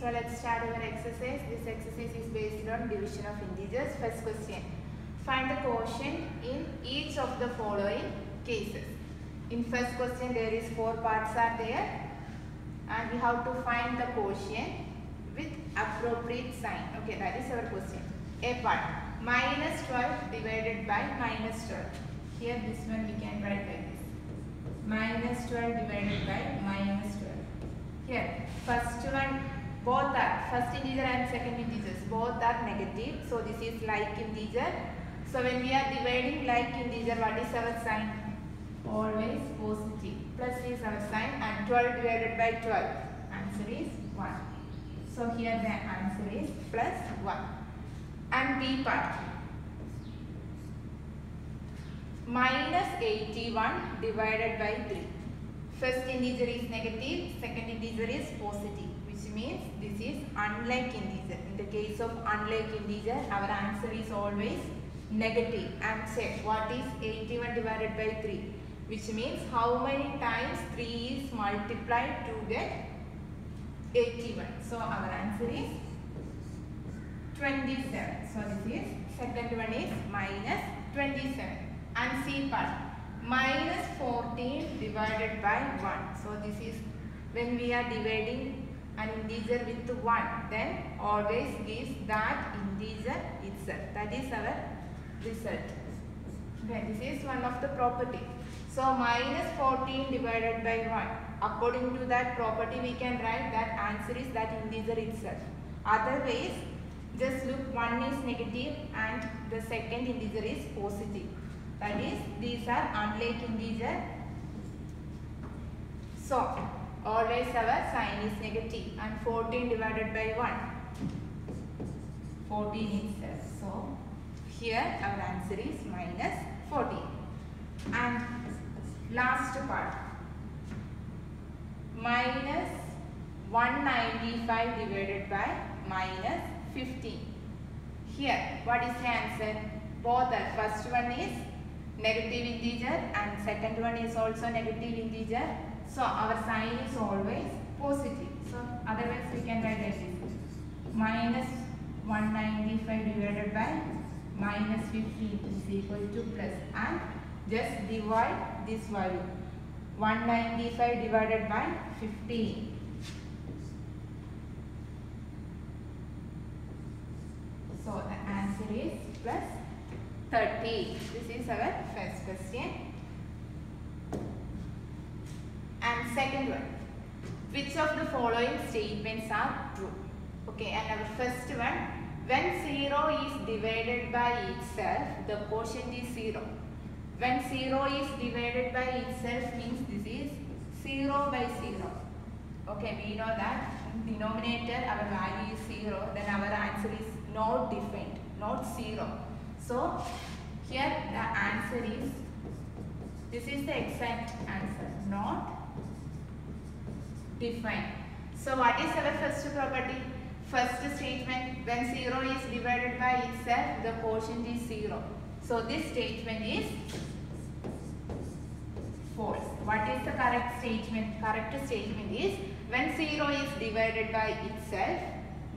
So let's start our exercise. This exercise is based on division of integers. First question. Find the quotient in each of the following cases. In first question there is 4 parts are there and we have to find the quotient with appropriate sign. Okay, that is our question. A part, minus 12 divided by minus 12. Here this one we can write like this. Minus 12 divided by minus 12. Here first one, both are first integer and second integers, both are negative. So this is like integer. So when we are dividing like integer, what is our sign? Always positive. Plus is our sign and 12 divided by 12. Answer is 1. So here the answer is plus 1. And B part. Minus 81 divided by 3. First integer is negative, second integer is positive, which means this is unlike integer. In the case of unlike integer, our answer is always negative. And check what is 81 divided by 3, which means how many times 3 is multiplied to get 81. So our answer is 27. So this is second one is minus 27. And C part, minus 14 divided by 1. So this is when we are dividing an integer with 1, then always gives that integer itself. That is our result. Okay, this is one of the property. So minus 14 divided by 1. According to that property, we can write that answer is that integer itself. Otherwise, just look, one is negative and the second integer is positive. That is, these are unlike integer. So always our sign is negative and 14 divided by 1. 14 itself. So here our answer is minus 14. And last part, minus 195 divided by minus 15. Here what is the answer? Both are, first one is negative integer and second one is also negative integer. So our sign is always positive. So otherwise we can write like this. Minus 195 divided by minus 15 is equal to plus, and just divide this value. 195 divided by 15. So the answer is plus 30. This is our first question. And second one, which of the following statements are true? Okay, and our first one, when 0 is divided by itself, the quotient is 0. When 0 is divided by itself means this is 0 by 0. Okay, we know that in denominator our value is 0, then our answer is not defined, not 0. So here the answer is, this is the exact answer, not defined. So what is our first property? First statement, when 0 is divided by itself, the quotient is 0. So this statement is false. What is the correct statement? Correct statement is, when 0 is divided by itself,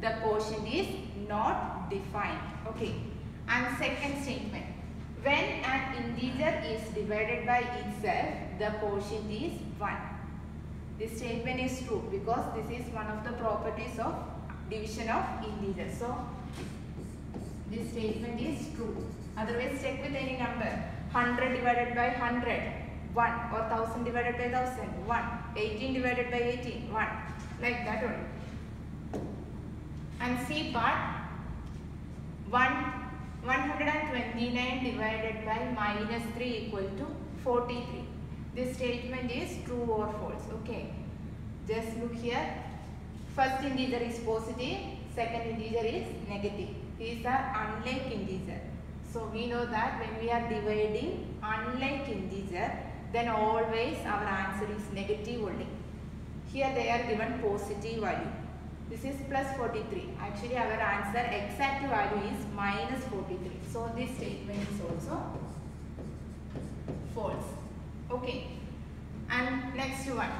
the quotient is not defined. Okay. And second statement, when an integer is divided by itself, the quotient is 1. This statement is true because this is one of the properties of division of integers. So this statement is true. Otherwise check with any number. 100 divided by 100, 1. Or 1000 divided by 1000, 1. 18 divided by 18, 1. Like that only. And C part, 129 divided by minus 3 equal to 43. This statement is true or false. Okay. Just look here. First integer is positive, second integer is negative. These are unlike integer. So we know that when we are dividing unlike integer, then always our answer is negative only. Here they are given positive value. This is plus 43. Actually our answer exact value is minus 43. So this statement is also false. Okay. And next one.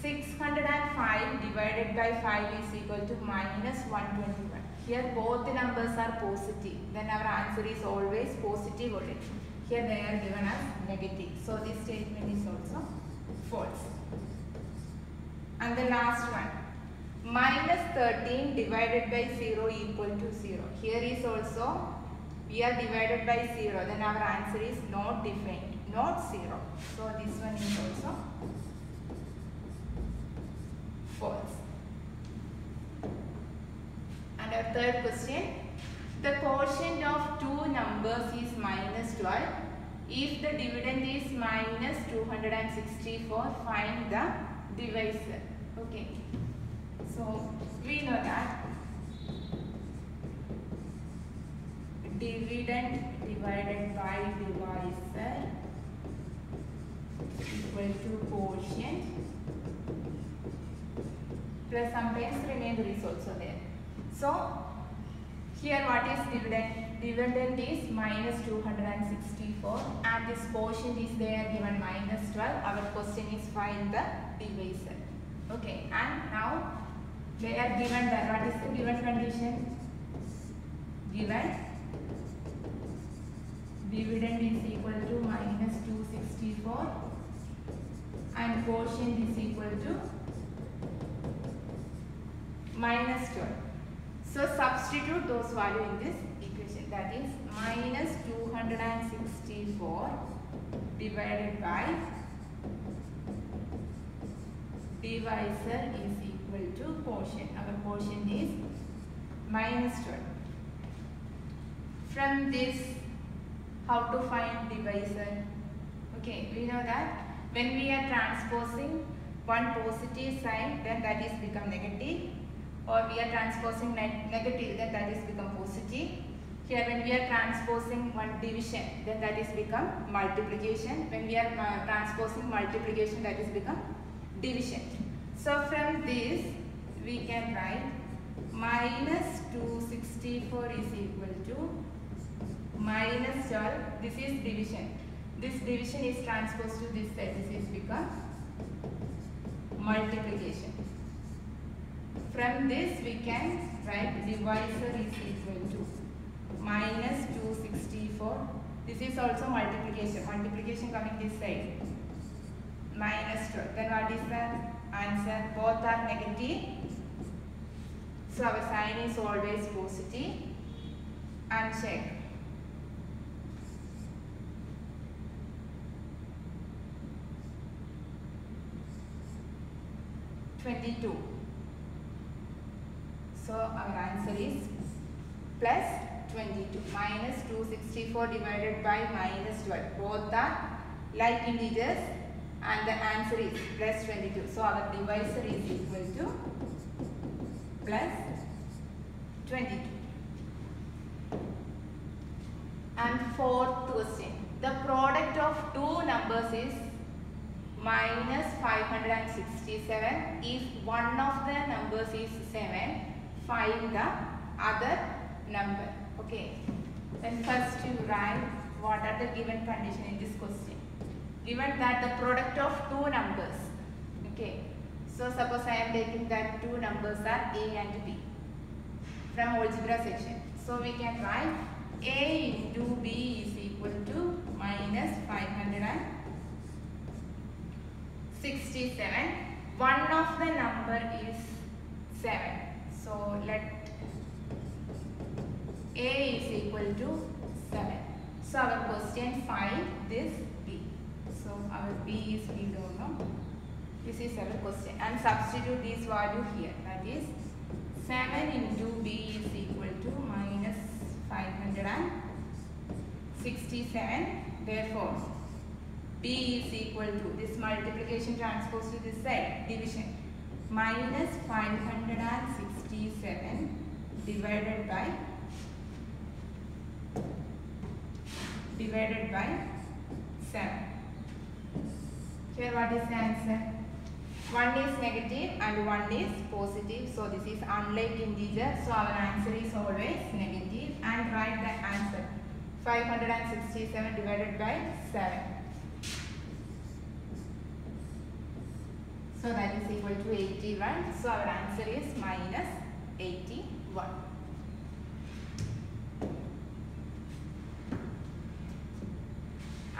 605 divided by 5 is equal to minus 121. Here both the numbers are positive. Then our answer is always positive only. Here they are given as negative. So this statement is also false. And the last one. Minus 13 divided by 0 equal to 0. Here is also we are divided by 0. Then our answer is not defined. Not 0. So this one is also false. And our third question, the quotient of two numbers is minus 12. If the dividend is minus 264, find the divisor. Okay. So we know that dividend divided by divisor equal to quotient plus sometimes remainder is also there. So here what is dividend? Dividend is minus 264 and this quotient is there given minus 12. Our question is find the divisor. Okay, and now they are given that what is the given condition? Given dividend is equal to minus 264 and quotient is equal to minus 12. So substitute those values in this equation, that is minus 264 divided by divisor is equal to quotient. Our quotient is minus 12. From this, how to find divisor? Okay, we know that when we are transposing one positive sign, then that is become negative, or we are transposing negative, then that is become positive. Here when we are transposing one division, then that is become multiplication. When we are transposing multiplication, that is become division. So from this we can write minus 264 is equal to minus 12. This is division. This division is transposed to this side. This is become multiplication. From this we can write divisor is equal to minus 264. This is also multiplication. Multiplication coming this side. Minus 12. Then what is the answer? Both are negative. So our sign is always positive. And check. So our answer is plus 22. Minus 264 divided by minus 12. Both are like integers and the answer is plus 22. So our divisor is equal to plus 22. And fourth question. The product of two numbers is minus 567. If one of the numbers is 7, find the other number. Okay. Then first you write what are the given condition in this question. Given that the product of two numbers. Okay. So suppose I am taking that two numbers are A and B from algebra section. So we can write A into B is equal to minus 567. One of the number is 7. So let A is equal to 7. So our question find this B. So our B is we don't know. This is our question and substitute this value here. That is 7 into B is equal to minus 567. Therefore, B is equal to this multiplication transposed to this side, division. Minus 567 divided by 7. Here what is the answer? One is negative and one is positive. So this is unlike integer. So our answer is always negative. And write the answer. 567 divided by 7. So So that is equal to 81. So our answer is minus 81.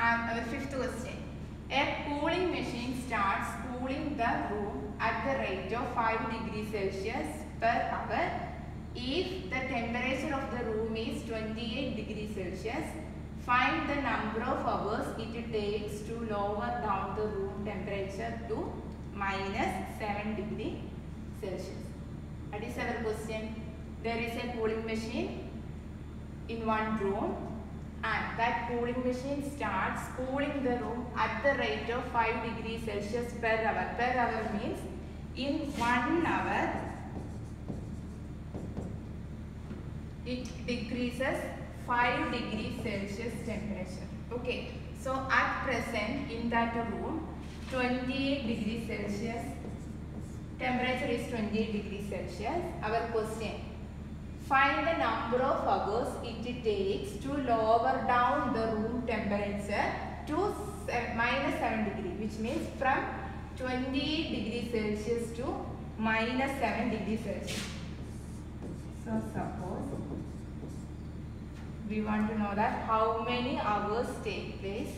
And our fifth question. A cooling machine starts cooling the room at the rate of 5 degrees Celsius per hour if the temperature of the room is 28 degrees Celsius. Find the number of hours it takes to lower down the room temperature to minus 7 degrees Celsius. That is our question. There is a cooling machine in one room, and that cooling machine starts cooling the room at the rate of 5 degrees Celsius per hour. Per hour means in 1 hour it decreases 5 degrees Celsius temperature. Okay, so at present in that room 28 degrees Celsius temperature is 28 degrees Celsius. Our question: find the number of hours it takes to lower down the room temperature to minus 7 degrees, which means from 28 degrees Celsius to minus 7 degrees Celsius. So suppose we want to know that how many hours take place.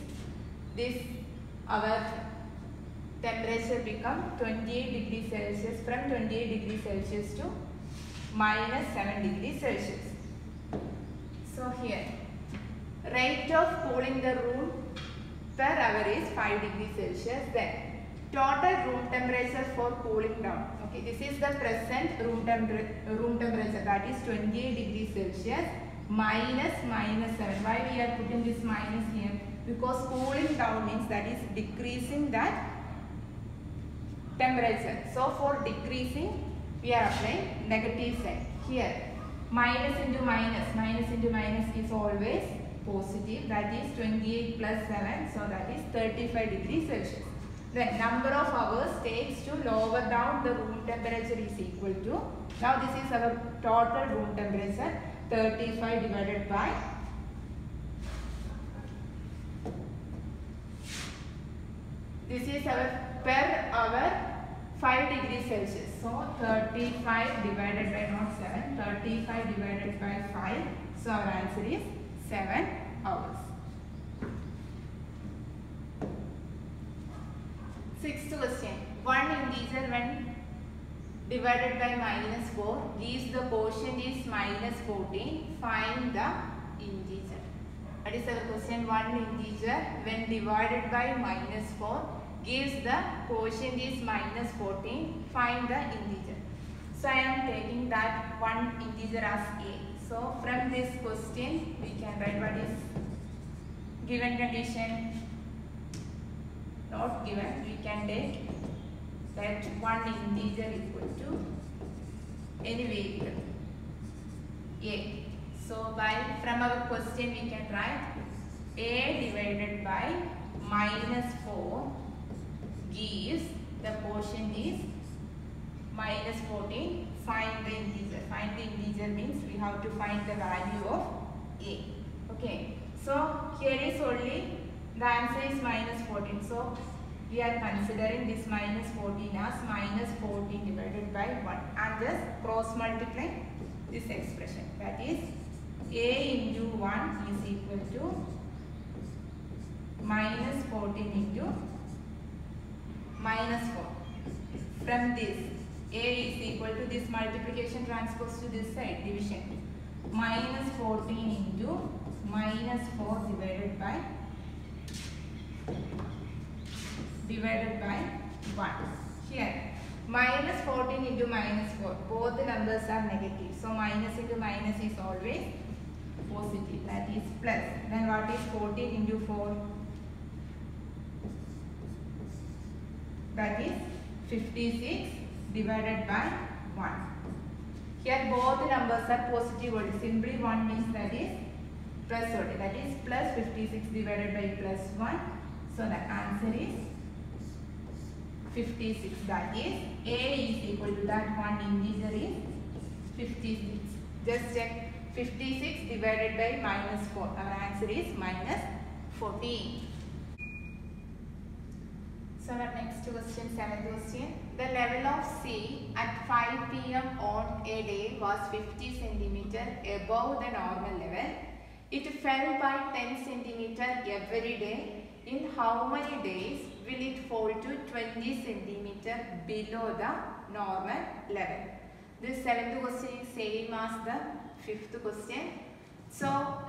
This our temperature become 28 degrees Celsius, from 28 degrees Celsius to minus 7 degrees Celsius. So here, rate of cooling the room per hour is 5 degrees Celsius. Then total room temperature for cooling down. Okay, this is the present room temperature, that is 28 degrees Celsius minus 7. Why we are putting this minus here? Because cooling down means that is decreasing that temperature. So for decreasing, we are applying negative sign. Here, minus into minus is always positive. That is 28 plus 7. So that is 35 degrees Celsius. Then number of hours takes to lower down the room temperature is equal to, now this is our total room temperature, 35 divided by this is our per hour 5 degrees Celsius. So 35 divided by not 7, 35 divided by 5. So our answer is 7 hours. Sixth question. One integer when divided by minus 4 gives the quotient is minus 14. Find the integer. That is our question. One integer when divided by minus 4 gives the quotient is minus 14. Find the integer. So I am taking that one integer as a. So from this question we can write what is given condition. Not given, we can take that one integer equal to any variable a. So from our question we can write a divided by minus 4 gives the quotient is minus 14. Find the integer. Find the integer means we have to find the value of a. Okay. So here is only the answer is minus 14. So we are considering this minus 14 as minus 14 divided by 1 and just cross multiply this expression. That is a into 1 is equal to minus 14 into minus 4. From this, a is equal to this multiplication transposed to this side, division. Minus 14 into minus 4 divided by 1. Here, minus 14 into minus 4. Both the numbers are negative. So minus into minus is always positive. That is plus. Then what is 14 into 4? That is 56 divided by 1. Here both the numbers are positive only. Simply 1 means that is plus only. That is plus 56 divided by plus 1. So the answer is 56. That is a is equal to that one integer is 56. Just check 56 divided by minus 4. Our answer is minus 14. So our next question, 7th question. The level of sea at 5 p.m. on a day was 50 centimeter above the normal level. It fell by 10 centimeter every day. In how many days will it fall to 20 centimeter below the normal level? This 7th question is same as the 5th question. So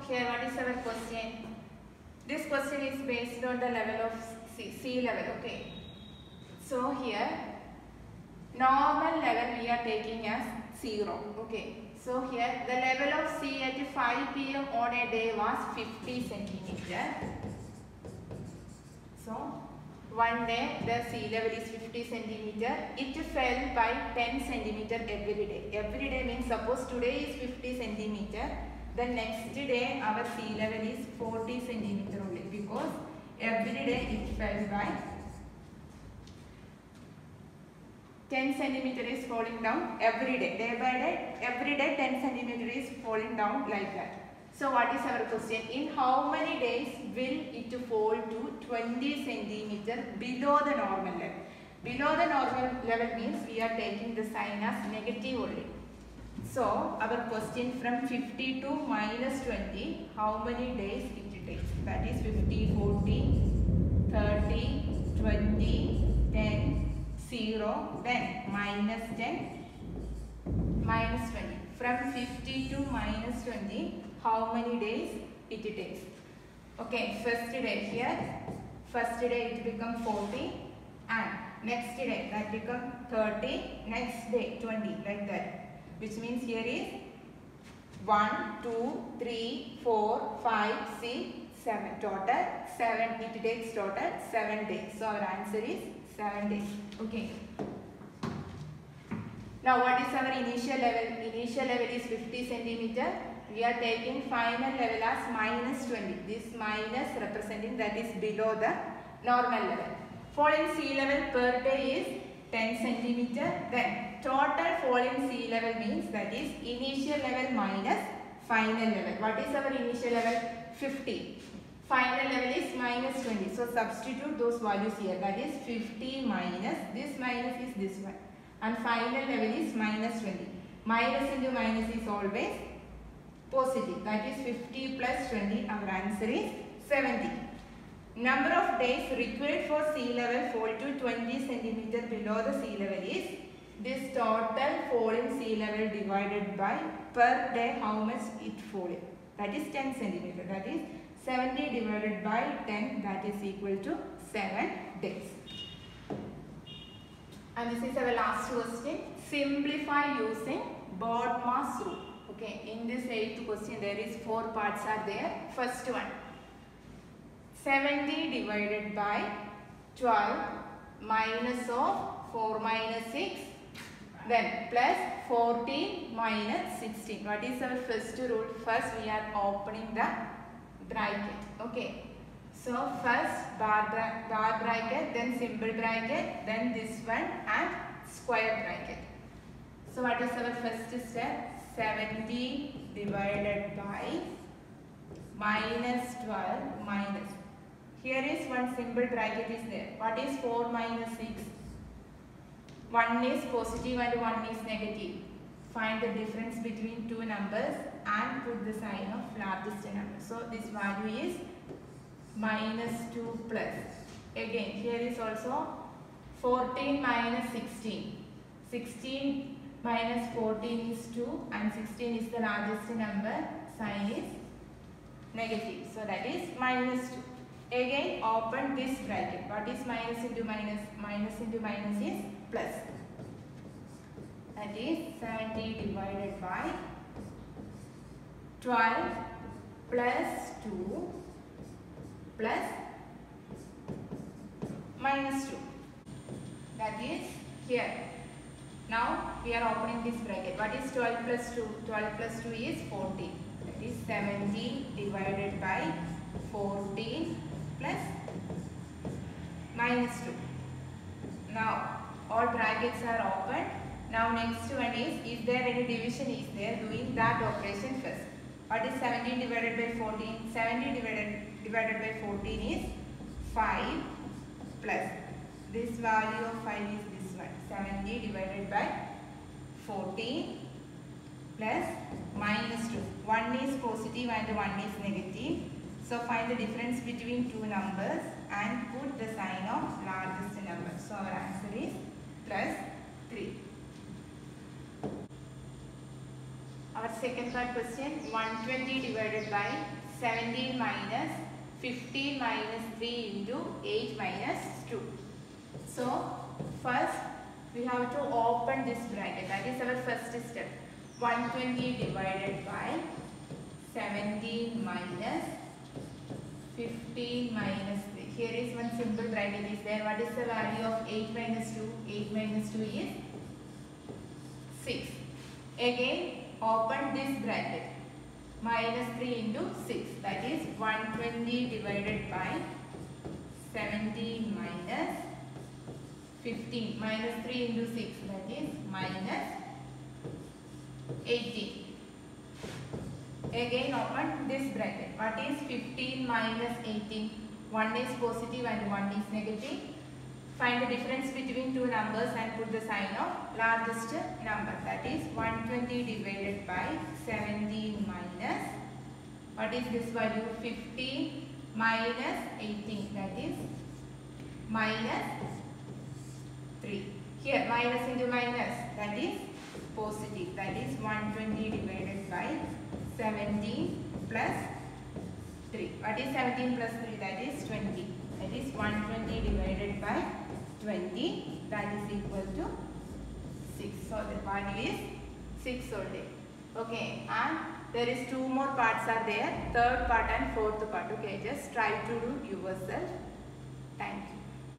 here what is our question? This question is based on the level of sea level, okay. So here normal level we are taking as 0, okay. So here the level of sea at 5 p.m. on a day was 50 centimeter. So one day the sea level is 50 centimeter. It fell by 10 centimeter every day. Every day means suppose today is 50 centimeter. The next day our sea level is 40 centimeter only, because every day it fell by 10 centimeter is falling down every day. Day by day, every day 10 centimeter is falling down like that. So what is our question? In how many days will it fall to 20 centimeter below the normal level? Below the normal level means we are taking the sign as negative only. So our question from 50 to minus 20, how many days it takes? That is 50, 40, 30, 20, 10, 0, then minus 10, minus 20. From 50 to minus 20, how many days it takes? Okay, first day here, first day it become 40, and next day that become 30, next day 20, like that. Which means here is 1, 2, 3, 4, 5, 6, 7. Total 7. It takes total 7 days. So our answer is 7 days. Okay. Now what is our initial level? Initial level is 50 centimeter. We are taking final level as minus 20. This minus representing that is below the normal level. Falling sea level per day is 10 centimeter. Then total falling sea level means that is initial level minus final level. What is our initial level? 50. Final level is minus 20. So substitute those values here. That is 50 minus this is this one. And final level is minus 20. Minus into minus is always positive. That is 50 plus 20. Our answer is 70. Number of days required for sea level fall to 20 centimeter below the sea level is this total falling sea level divided by per day how much it falling. That is 10 centimeter. That is 70 divided by 10, that is equal to 7 days. And this is our last question. Simplify using BODMAS rule. Okay, in this 8th question there is 4 parts are there. First one, 70 divided by 12 minus of 4 minus 6, then plus 14 minus 16. What is our first rule? First we are opening the bracket. Okay. So first bar bracket, then simple bracket, then this one and square bracket. So what is our first step? 70 divided by minus 12 minus. Here is one simple bracket is there. What is 4 minus 6? One is positive and one is negative. Find the difference between two numbers and put the sign of largest number. So this value is minus 2 plus. Again here is also 14 minus 16. 16 minus 14 is 2 and 16 is the largest number. Sign is negative. So that is minus 2. Again open this bracket. What is minus into minus? Minus into minus is plus. That is 70 divided by 12 plus 2 plus minus 2. That is here. Now we are opening this bracket. What is 12 plus 2? 12 plus 2 is 14. That is 70 divided by 14 plus minus 2. Now all brackets are open. Now next one is there any division is there? Doing that operation first. What is 17 divided by 14? 70 divided by 14 is 5 plus this value of 5 is this one, 70 divided by 14 plus minus 2. One is positive and one is negative. So find the difference between two numbers and put the sign of largest number. So our answer is plus 3. Our second part question, 120 divided by 17 minus 15 minus 3 into 8 minus 2. So first we have to open this bracket. That is our first step. 120 divided by 17 minus 15 minus 3. Here is one simple bracket is there. What is the value of 8 minus 2? 8 minus 2 is 6. Again open this bracket. Minus 3 into 6. That is 120 divided by 17 minus 15. Minus 3 into 6. That is minus 18. Again open this bracket. What is 15 minus 18? One is positive and one is negative. Find the difference between two numbers and put the sign of largest number. That is 120 divided by 17 minus, what is this value? 15 minus 18. That is minus 3. Here minus into minus. That is positive. That is 120 divided by 17 plus 3. What is 17 plus 3? That is 20. That is 120 divided by 20. That is equal to 6. So the value is 6 only. Okay. And there is two more parts are there. Third part and fourth part. Okay. Just try to do yourself. Thank you.